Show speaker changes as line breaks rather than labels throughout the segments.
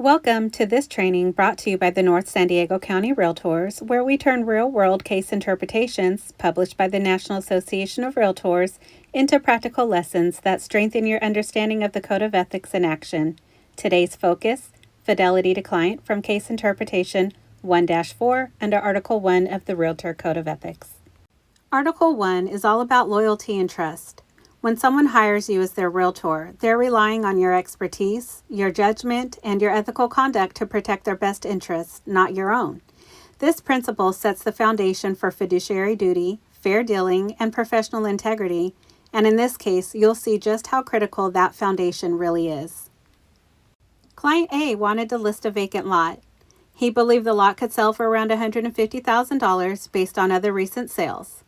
Welcome to this training brought to you by the North San Diego County Realtors, where we turn real-world case interpretations published by the National Association of Realtors into practical lessons that strengthen your understanding of the Code of Ethics in action. Today's focus, Fidelity to Client from Case Interpretation 1-4 under Article 1 of the Realtor Code of Ethics. Article 1 is all about loyalty and trust. When someone hires you as their realtor, they're relying on your expertise, your judgment, and your ethical conduct to protect their best interests, not your own. This principle sets the foundation for fiduciary duty, fair dealing, and professional integrity, and in this case, you'll see just how critical that foundation really is. Client A wanted to list a vacant lot. He believed the lot could sell for around $150,000 based on other recent sales.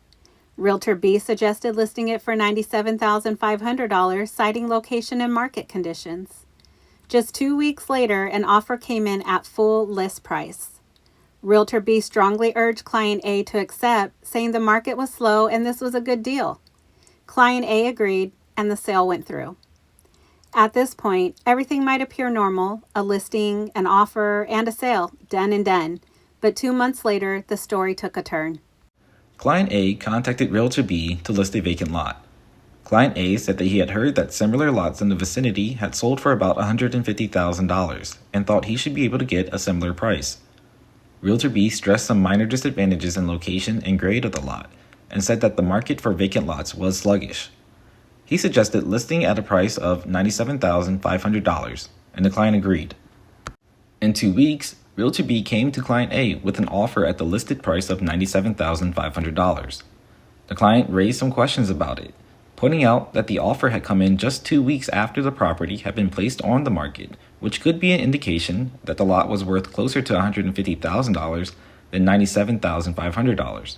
Realtor B suggested listing it for $97,500, citing location and market conditions. Just 2 weeks later, an offer came in at full list price. Realtor B strongly urged Client A to accept, saying the market was slow and this was a good deal. Client A agreed, and the sale went through. At this point, everything might appear normal, a listing, an offer, and a sale, done and done. But 2 months later, the story took a turn.
Client A contacted Realtor B to list a vacant lot. Client A said that he had heard that similar lots in the vicinity had sold for about $150,000 and thought he should be able to get a similar price. Realtor B stressed some minor disadvantages in location and grade of the lot and said that the market for vacant lots was sluggish. He suggested listing at a price of $97,500, and the client agreed. In 2 weeks, Realtor B came to Client A with an offer at the listed price of $97,500. The client raised some questions about it, pointing out that the offer had come in just 2 weeks after the property had been placed on the market, which could be an indication that the lot was worth closer to $150,000 than $97,500.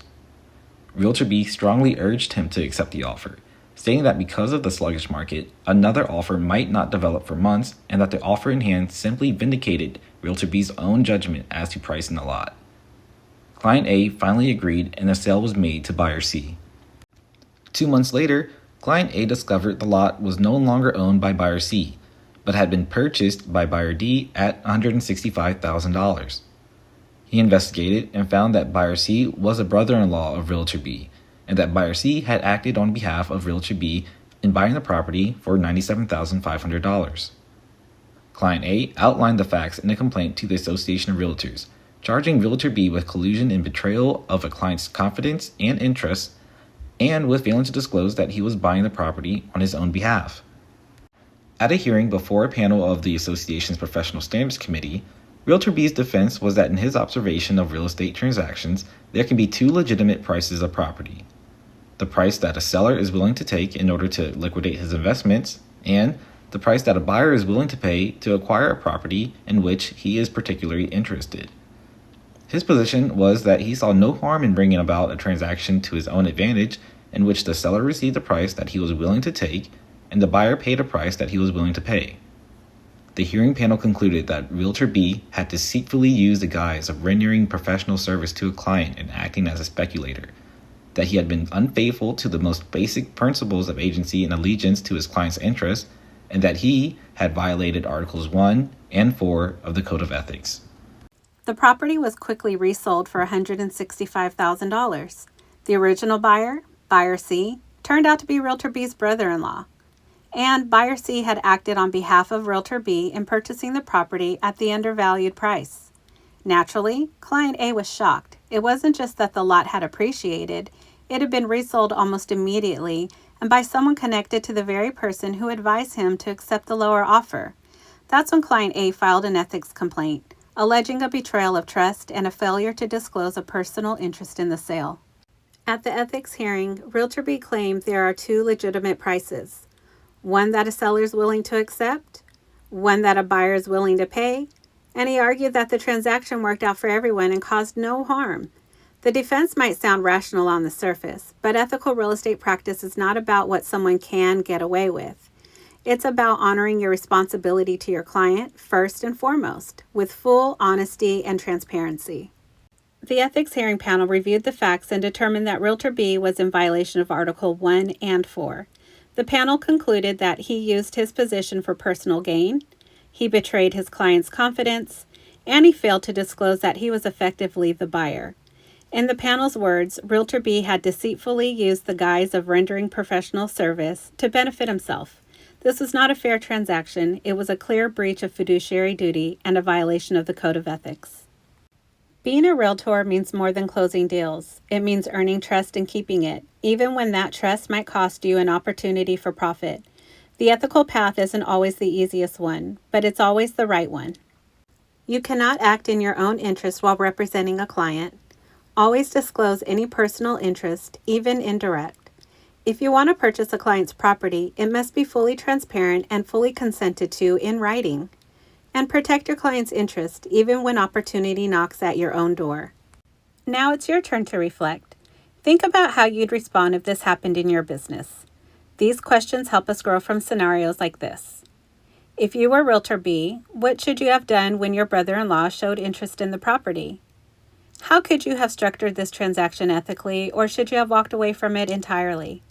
Realtor B strongly urged him to accept the offer, stating that because of the sluggish market, another offer might not develop for months and that the offer in hand simply vindicated Realtor B's own judgment as to price in the lot. Client A finally agreed and the sale was made to buyer C. 2 months later, Client A discovered the lot was no longer owned by buyer C, but had been purchased by buyer D at $165,000. He investigated and found that buyer C was a brother-in-law of Realtor B, and that buyer C had acted on behalf of Realtor B in buying the property for $97,500. Client A outlined the facts in a complaint to the Association of Realtors, charging Realtor B with collusion and betrayal of a client's confidence and interest, and with failing to disclose that he was buying the property on his own behalf. At a hearing before a panel of the Association's Professional Standards Committee, Realtor B's defense was that in his observation of real estate transactions, there can be two legitimate prices of property: the price that a seller is willing to take in order to liquidate his investments, and the price that a buyer is willing to pay to acquire a property in which he is particularly interested. His position was that he saw no harm in bringing about a transaction to his own advantage in which the seller received a price that he was willing to take and the buyer paid a price that he was willing to pay. The hearing panel concluded that Realtor B had deceitfully used the guise of rendering professional service to a client and acting as a speculator, that he had been unfaithful to the most basic principles of agency and allegiance to his client's interests, and that he had violated Articles 1 and 4 of the Code of Ethics.
The property was quickly resold for $165,000. The original buyer, buyer C, turned out to be Realtor B's brother-in-law, and buyer C had acted on behalf of Realtor B in purchasing the property at the undervalued price. Naturally, Client A was shocked. It wasn't just that the lot had appreciated, it had been resold almost immediately and by someone connected to the very person who advised him to accept the lower offer. That's when Client A filed an ethics complaint, alleging a betrayal of trust and a failure to disclose a personal interest in the sale. At the ethics hearing, Realtor B claimed there are two legitimate prices: one that a seller is willing to accept, one that a buyer is willing to pay, and he argued that the transaction worked out for everyone and caused no harm. The defense might sound rational on the surface, but ethical real estate practice is not about what someone can get away with. It's about honoring your responsibility to your client first and foremost, with full honesty and transparency. The ethics hearing panel reviewed the facts and determined that Realtor B was in violation of Article 1 and 4. The panel concluded that he used his position for personal gain, he betrayed his client's confidence, and he failed to disclose that he was effectively the buyer. In the panel's words, Realtor B had deceitfully used the guise of rendering professional service to benefit himself. This was not a fair transaction. It was a clear breach of fiduciary duty and a violation of the Code of Ethics. Being a realtor means more than closing deals. It means earning trust and keeping it, even when that trust might cost you an opportunity for profit. The ethical path isn't always the easiest one, but it's always the right one. You cannot act in your own interest while representing a client. Always disclose any personal interest, even indirect. If you want to purchase a client's property, it must be fully transparent and fully consented to in writing. And protect your client's interest, even when opportunity knocks at your own door. Now it's your turn to reflect. Think about how you'd respond if this happened in your business. These questions help us grow from scenarios like this. If you were Realtor B, what should you have done when your brother-in-law showed interest in the property? How could you have structured this transaction ethically, or should you have walked away from it entirely?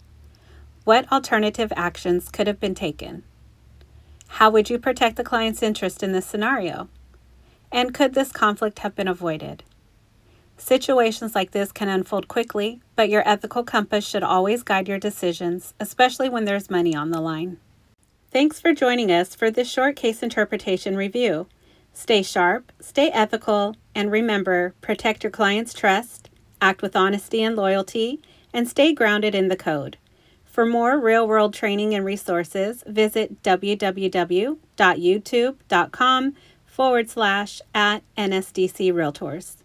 What alternative actions could have been taken? How would you protect the client's interest in this scenario? And could this conflict have been avoided? Situations like this can unfold quickly, but your ethical compass should always guide your decisions, especially when there's money on the line. Thanks for joining us for this short case interpretation review. Stay sharp, stay ethical, and remember, protect your client's trust, act with honesty and loyalty, and stay grounded in the code. For more real-world training and resources, visit www.youtube.com/@NSDC Realtors.